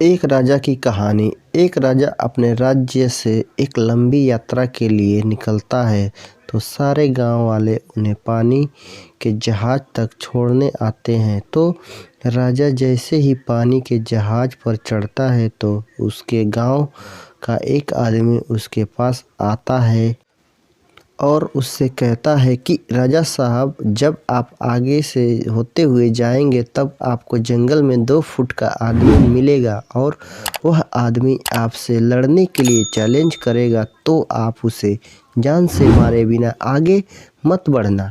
एक राजा की कहानी। एक राजा अपने राज्य से एक लंबी यात्रा के लिए निकलता है तो सारे गांव वाले उन्हें पानी के जहाज तक छोड़ने आते हैं। तो राजा जैसे ही पानी के जहाज पर चढ़ता है तो उसके गांव का एक आदमी उसके पास आता है और उससे कहता है कि राजा साहब, जब आप आगे से होते हुए जाएंगे तब आपको जंगल में 2 फुट का आदमी मिलेगा और वह आदमी आपसे लड़ने के लिए चैलेंज करेगा, तो आप उसे जान से मारे बिना आगे मत बढ़ना।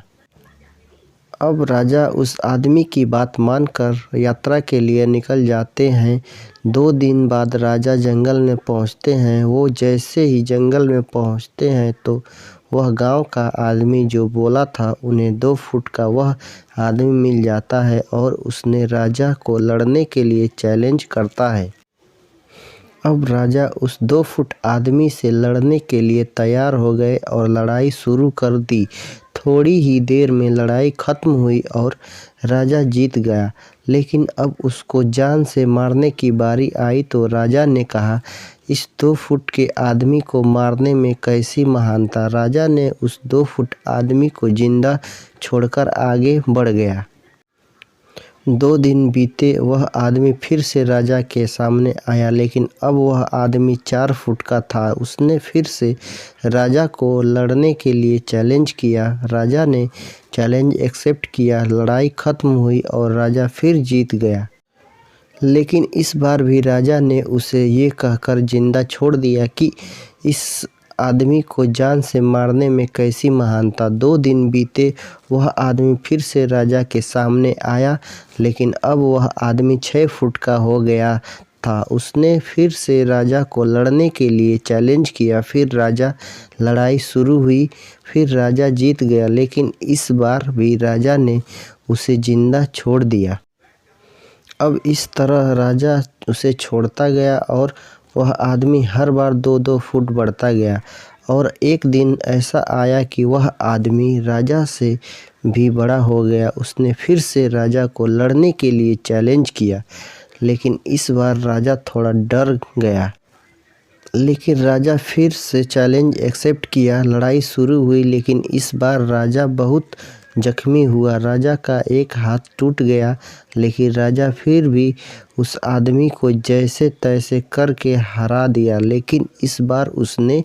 अब राजा उस आदमी की बात मानकर यात्रा के लिए निकल जाते हैं। 2 दिन बाद राजा जंगल में पहुंचते हैं। वो जैसे ही जंगल में पहुंचते हैं तो वह गांव का आदमी जो बोला था उन्हें 2 फुट का वह आदमी मिल जाता है और उसने राजा को लड़ने के लिए चैलेंज करता है। अब राजा उस 2 फुट आदमी से लड़ने के लिए तैयार हो गए और लड़ाई शुरू कर दी। थोड़ी ही देर में लड़ाई खत्म हुई और राजा जीत गया। लेकिन अब उसको जान से मारने की बारी आई तो राजा ने कहा, इस 2 फुट के आदमी को मारने में कैसी महानता। राजा ने उस 2 फुट आदमी को जिंदा छोड़कर आगे बढ़ गया। 2 दिन बीते, वह आदमी फिर से राजा के सामने आया, लेकिन अब वह आदमी 4 फुट का था। उसने फिर से राजा को लड़ने के लिए चैलेंज किया। राजा ने चैलेंज एक्सेप्ट किया। लड़ाई खत्म हुई और राजा फिर जीत गया। लेकिन इस बार भी राजा ने उसे ये कहकर जिंदा छोड़ दिया कि इस आदमी को जान से मारने में कैसी महानता। 2 दिन बीते, वह आदमी फिर से राजा के सामने आया, लेकिन अब वह आदमी 6 फुट का हो गया था। उसने फिर से राजा को लड़ने के लिए चैलेंज किया। फिर राजा लड़ाई शुरू हुई। फिर राजा जीत गया, लेकिन इस बार भी राजा ने उसे जिंदा छोड़ दिया। अब इस तरह राजा उसे छोड़ता गया और वह आदमी हर बार 2-2 फुट बढ़ता गया। और एक दिन ऐसा आया कि वह आदमी राजा से भी बड़ा हो गया। उसने फिर से राजा को लड़ने के लिए चैलेंज किया, लेकिन इस बार राजा थोड़ा डर गया। लेकिन राजा फिर से चैलेंज एक्सेप्ट किया। लड़ाई शुरू हुई, लेकिन इस बार राजा बहुत जख्मी हुआ। राजा का एक हाथ टूट गया, लेकिन राजा फिर भी उस आदमी को जैसे तैसे करके हरा दिया। लेकिन इस बार उसने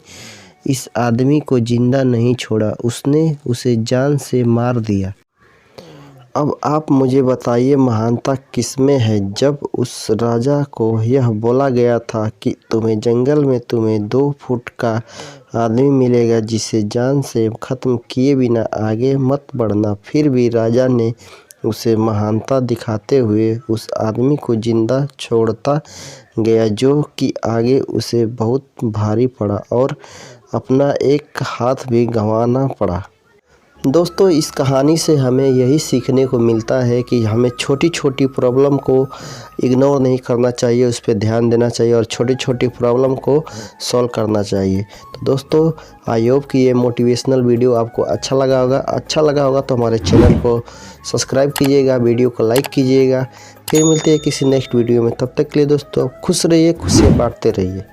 इस आदमी को जिंदा नहीं छोड़ा, उसने उसे जान से मार दिया। अब आप मुझे बताइए, महानता किसमें है। जब उस राजा को यह बोला गया था कि तुम्हें जंगल में 2 फुट का आदमी मिलेगा जिसे जान से ख़त्म किए बिना आगे मत बढ़ना, फिर भी राजा ने उसे महानता दिखाते हुए उस आदमी को जिंदा छोड़ता गया, जो कि आगे उसे बहुत भारी पड़ा और अपना एक हाथ भी गंवाना पड़ा। दोस्तों, इस कहानी से हमें यही सीखने को मिलता है कि हमें छोटी छोटी प्रॉब्लम को इग्नोर नहीं करना चाहिए, उस पर ध्यान देना चाहिए और छोटी छोटी प्रॉब्लम को सॉल्व करना चाहिए। तो दोस्तों, आई होप कि ये मोटिवेशनल वीडियो आपको अच्छा लगा होगा। अच्छा लगा होगा तो हमारे चैनल को सब्सक्राइब कीजिएगा, वीडियो को लाइक कीजिएगा। फिर मिलते हैं किसी नेक्स्ट वीडियो में। तब तक के लिए दोस्तों खुश रहिए, खुशियाँ बांटते रहिए।